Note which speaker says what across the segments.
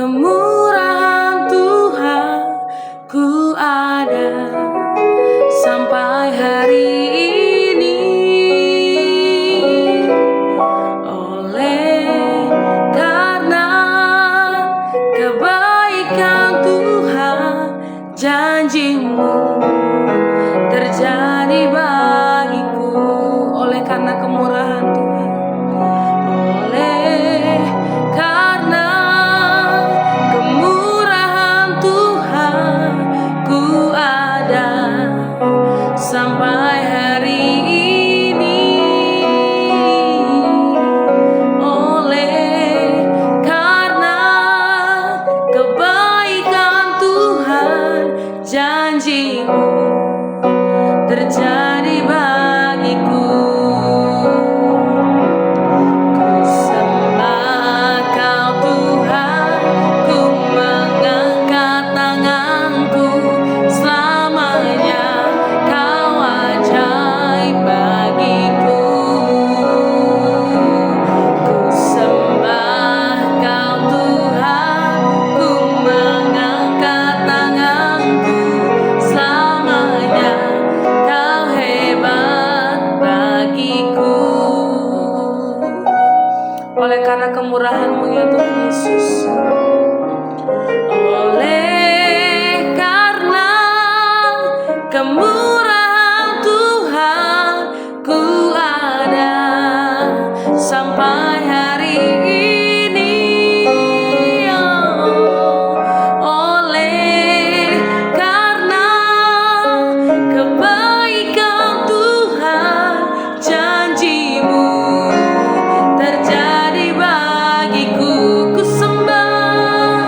Speaker 1: kemurahan Tuhan ku ada sampai hari ini. Oleh karena kebaikan Tuhan, janji-Mu terjadi bagiku. Oleh karena kemurahan Tuhan, oleh karena kemurahan Tuhan, ku ada sampai hari ini. Oleh karena kebaikan Tuhan, janji-Mu terjadi bagiku. Ku sembah Kau Tuhan, ku mengangkat tanganku, selamanya Kau ajaib bagiku. Ku sembah Kau Tuhan, ku mengangkat tanganku, selamanya Kau hebat bagiku. Oleh karena kemurahan-Mu ya Tuhan Yesus, oleh karena kemurahan Tuhan, ku ada sampai hari ini. Oleh karena kebaikan Tuhan, janji-Mu terjadi bagiku. Ku sembah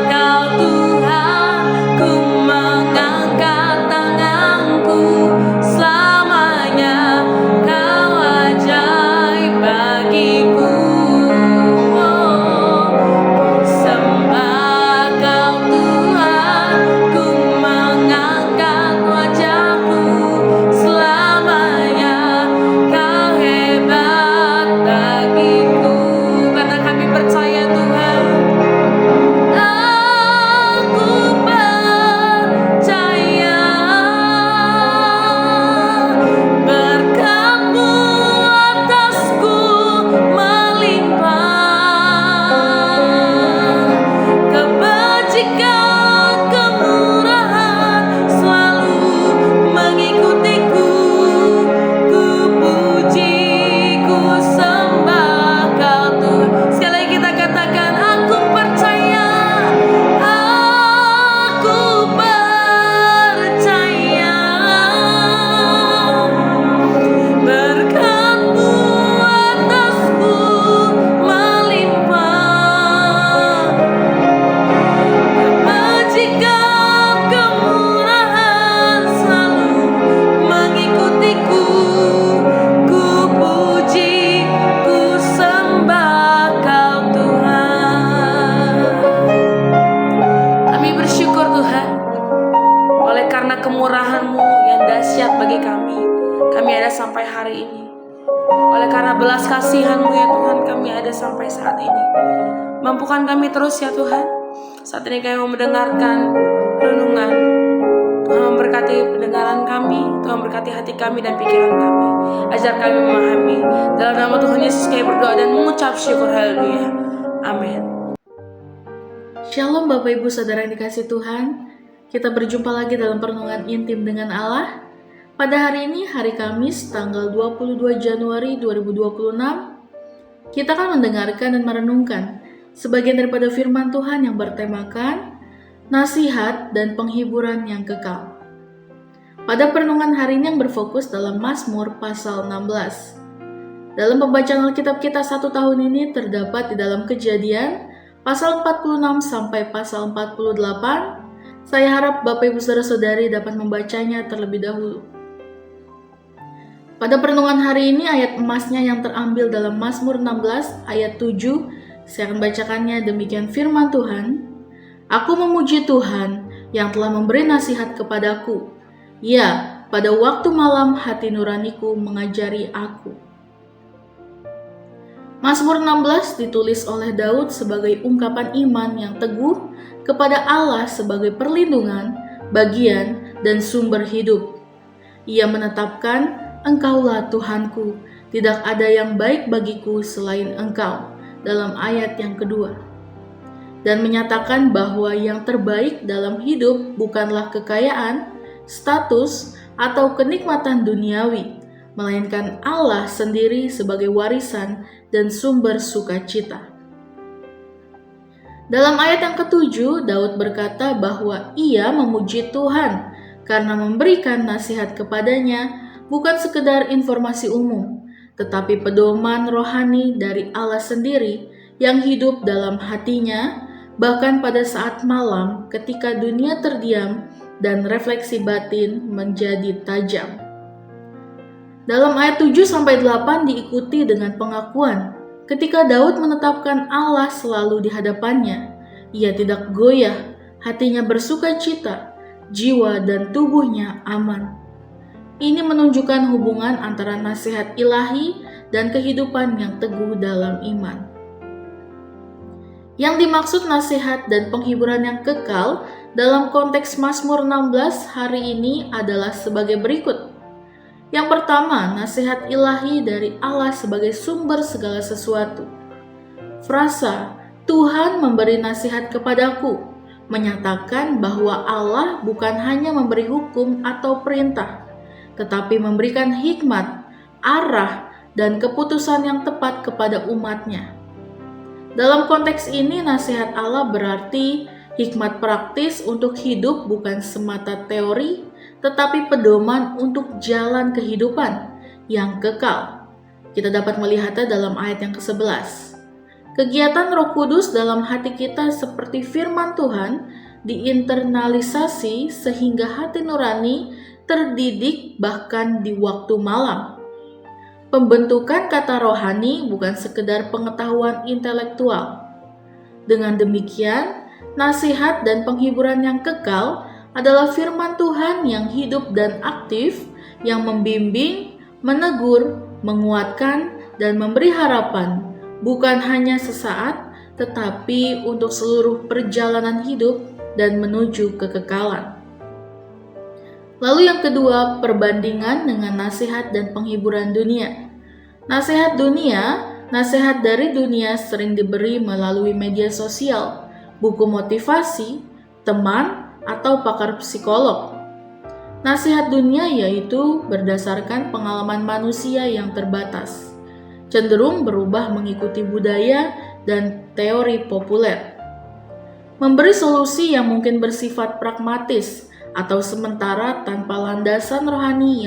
Speaker 1: Kau Tuhan, ku mengangkat tanganku, selamanya Kau ajaib bagiku. Ku sembah Kau Tuhan, ku mengangkat wajahku, selamanya Kau hebat bagiku. Karena kami percaya Tuhan, aku percaya berkat-Mu atasku melimpah, kebajikan, kemurahan selalu mengikutiku. Ku puji, ku sembah Kau Tuhan. Sekali lagi kita katakan, aku percaya, aku percaya berkat-Mu atasku melimpah, kebajikan, kemurahan selalu mengikutiku. Ku puji, ku sembah Kau Tuhan. Kami bersyukur Tuhan, oleh karena kemurahan-Mu yang dahsyat bagi kami ada sampai hari ini. Oleh karena belas kasihan-Mu ya Tuhan, kami ada sampai saat ini. Mampukan kami terus ya Tuhan. Saat ini kami mau mendengarkan renungan. Tuhan memberkati pendengaran kami, Tuhan berkati hati kami dan pikiran kami. Ajar kami memahami. Dalam nama Tuhan Yesus kami berdoa dan mengucap syukur. Haleluya. Amin.
Speaker 2: Shalom Bapak Ibu Saudara yang dikasihi Tuhan. Kita berjumpa lagi dalam Perenungan Intim dengan Allah. Pada hari ini, hari Kamis, tanggal 22 Januari 2026, kita akan mendengarkan dan merenungkan sebagian daripada firman Tuhan yang bertemakan nasihat dan penghiburan yang kekal. Pada perenungan hari ini yang berfokus dalam Mazmur pasal 16. Dalam pembacaan Alkitab kita satu tahun ini terdapat di dalam Kejadian pasal 46 sampai pasal 48. Saya harap Bapak Ibu Saudara-saudari dapat membacanya terlebih dahulu. Pada perenungan hari ini ayat emasnya yang terambil dalam Mazmur 16 ayat 7, saya akan bacakannya. Demikian firman Tuhan. Aku memuji Tuhan yang telah memberi nasihat kepadaku. Ya, pada waktu malam hati nuraniku mengajari aku. Mazmur 16 ditulis oleh Daud sebagai ungkapan iman yang teguh kepada Allah sebagai perlindungan, bagian, dan sumber hidup. Ia menetapkan, "Engkaulah Tuhanku, tidak ada yang baik bagiku selain Engkau," dalam ayat yang kedua. Dan menyatakan bahwa yang terbaik dalam hidup bukanlah kekayaan, status, atau kenikmatan duniawi, melainkan Allah sendiri sebagai warisan dan sumber sukacita. Dalam ayat yang ketujuh, Daud berkata bahwa ia memuji Tuhan karena memberikan nasihat kepadanya bukan sekedar informasi umum, tetapi pedoman rohani dari Allah sendiri yang hidup dalam hatinya, bahkan pada saat malam ketika dunia terdiam dan refleksi batin menjadi tajam. Dalam ayat 7-8 diikuti dengan pengakuan, ketika Daud menetapkan Allah selalu di hadapannya, ia tidak goyah, hatinya bersukacita, jiwa dan tubuhnya aman. Ini menunjukkan hubungan antara nasihat ilahi dan kehidupan yang teguh dalam iman. Yang dimaksud nasihat dan penghiburan yang kekal dalam konteks Mazmur 16 hari ini adalah sebagai berikut. Yang pertama, nasihat ilahi dari Allah sebagai sumber segala sesuatu. Frasa, "Tuhan memberi nasihat kepadaku," menyatakan bahwa Allah bukan hanya memberi hukum atau perintah, tetapi memberikan hikmat, arah, dan keputusan yang tepat kepada umatnya. Dalam konteks ini, nasihat Allah berarti hikmat praktis untuk hidup bukan semata teori, tetapi pedoman untuk jalan kehidupan yang kekal. Kita dapat melihatnya dalam ayat yang ke-11. Kegiatan Roh Kudus dalam hati kita seperti firman Tuhan diinternalisasi sehingga hati nurani terdidik bahkan di waktu malam. Pembentukan kata rohani bukan sekedar pengetahuan intelektual. Dengan demikian, nasihat dan penghiburan yang kekal adalah firman Tuhan yang hidup dan aktif, yang membimbing, menegur, menguatkan, dan memberi harapan, bukan hanya sesaat, tetapi untuk seluruh perjalanan hidup dan menuju kekekalan. Lalu yang kedua, perbandingan dengan nasihat dan penghiburan dunia. Nasihat dari dunia sering diberi melalui media sosial, buku motivasi, teman, atau pakar psikolog. Nasihat dunia yaitu berdasarkan pengalaman manusia yang terbatas, cenderung berubah mengikuti budaya dan teori populer. Memberi solusi yang mungkin bersifat pragmatis atau sementara tanpa landasan rohani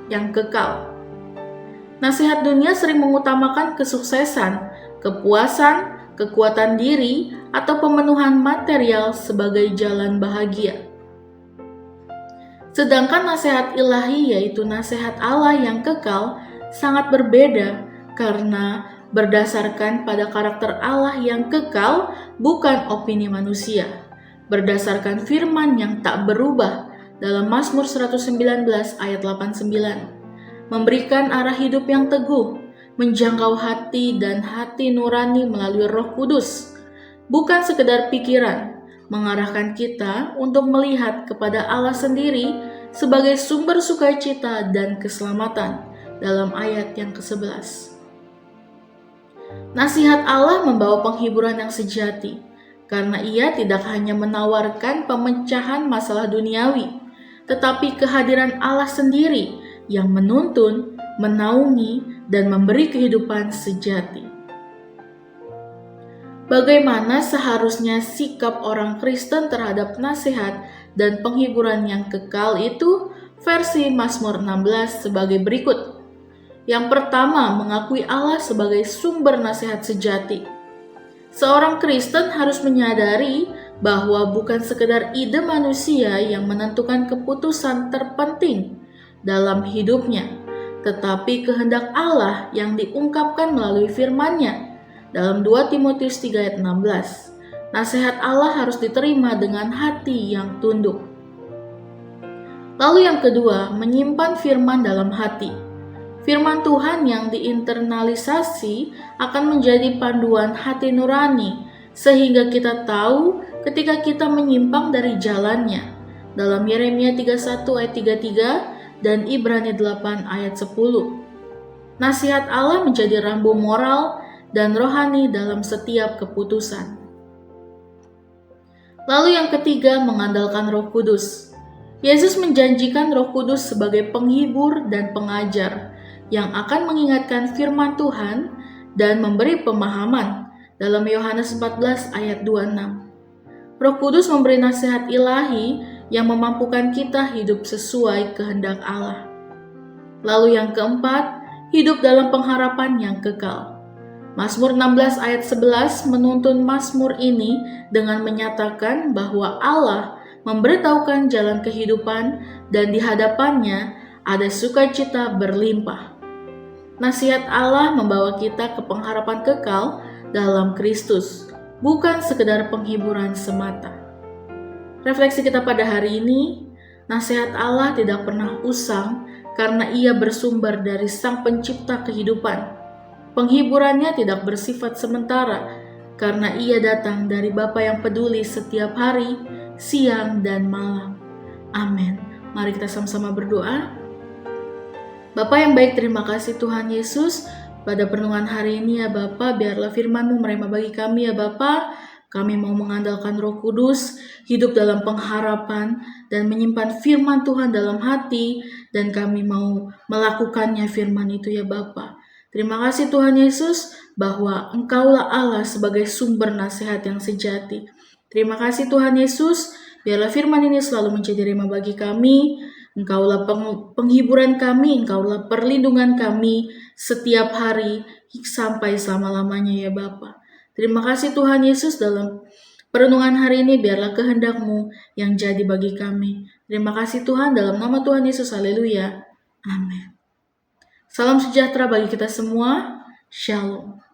Speaker 2: yang kekal. Nasihat dunia sering mengutamakan kesuksesan, kepuasan, kekuatan diri, atau pemenuhan material sebagai jalan bahagia. Sedangkan nasihat ilahi yaitu nasihat Allah yang kekal sangat berbeda karena berdasarkan pada karakter Allah yang kekal, bukan opini manusia. Berdasarkan firman yang tak berubah dalam Mazmur 119 ayat 89. Memberikan arah hidup yang teguh, menjangkau hati dan hati nurani melalui Roh Kudus, bukan sekedar pikiran, mengarahkan kita untuk melihat kepada Allah sendiri sebagai sumber sukacita dan keselamatan dalam ayat yang ke-11. Nasihat Allah membawa penghiburan yang sejati, karena ia tidak hanya menawarkan pemecahan masalah duniawi, tetapi kehadiran Allah sendiri yang menuntun, menaungi, dan memberi kehidupan sejati. Bagaimana seharusnya sikap orang Kristen terhadap nasihat dan penghiburan yang kekal itu? Versi Mazmur 16 sebagai berikut. Yang pertama, mengakui Allah sebagai sumber nasihat sejati. Seorang Kristen harus menyadari bahwa bukan sekedar ide manusia yang menentukan keputusan terpenting dalam hidupnya, tetapi kehendak Allah yang diungkapkan melalui firman-Nya. Dalam 2 Timotius 3 ayat 16, nasihat Allah harus diterima dengan hati yang tunduk. Lalu yang kedua, menyimpan firman dalam hati. Firman Tuhan yang diinternalisasi akan menjadi panduan hati nurani, sehingga kita tahu ketika kita menyimpang dari jalannya. Dalam Yeremia 31 ayat 33 dan Ibrani 8 ayat 10. Nasihat Allah menjadi rambu moral dan rohani dalam setiap keputusan. Lalu yang ketiga, mengandalkan Roh Kudus. Yesus menjanjikan Roh Kudus sebagai penghibur dan pengajar yang akan mengingatkan firman Tuhan dan memberi pemahaman dalam Yohanes 14 ayat 26. Roh Kudus memberi nasihat ilahi yang memampukan kita hidup sesuai kehendak Allah. Lalu yang keempat, hidup dalam pengharapan yang kekal. Mazmur 16 ayat 11 menuntun Mazmur ini dengan menyatakan bahwa Allah memberitahukan jalan kehidupan dan di hadapannya ada sukacita berlimpah. Nasihat Allah membawa kita ke pengharapan kekal dalam Kristus, bukan sekedar penghiburan semata. Refleksi kita pada hari ini, nasihat Allah tidak pernah usang karena ia bersumber dari Sang Pencipta kehidupan. Penghiburannya tidak bersifat sementara karena ia datang dari Bapa yang peduli setiap hari, siang dan malam. Amin. Mari kita sama-sama berdoa. Bapa yang baik, terima kasih Tuhan Yesus. Pada perenungan hari ini ya Bapa, biarlah firman-Mu merema bagi kami ya Bapa. Kami mau mengandalkan Roh Kudus, hidup dalam pengharapan, dan menyimpan firman Tuhan dalam hati, dan kami mau melakukannya firman itu ya Bapa. Terima kasih Tuhan Yesus, bahwa Engkaulah Allah sebagai sumber nasihat yang sejati. Terima kasih Tuhan Yesus, biarlah firman ini selalu menjadi rema bagi kami. Engkaulah penghiburan kami, Engkaulah perlindungan kami setiap hari sampai selama-lamanya ya Bapa. Terima kasih Tuhan Yesus, dalam perenungan hari ini biarlah kehendak-Mu yang jadi bagi kami. Terima kasih Tuhan, dalam nama Tuhan Yesus, haleluya. Amin. Salam sejahtera bagi kita semua. Shalom.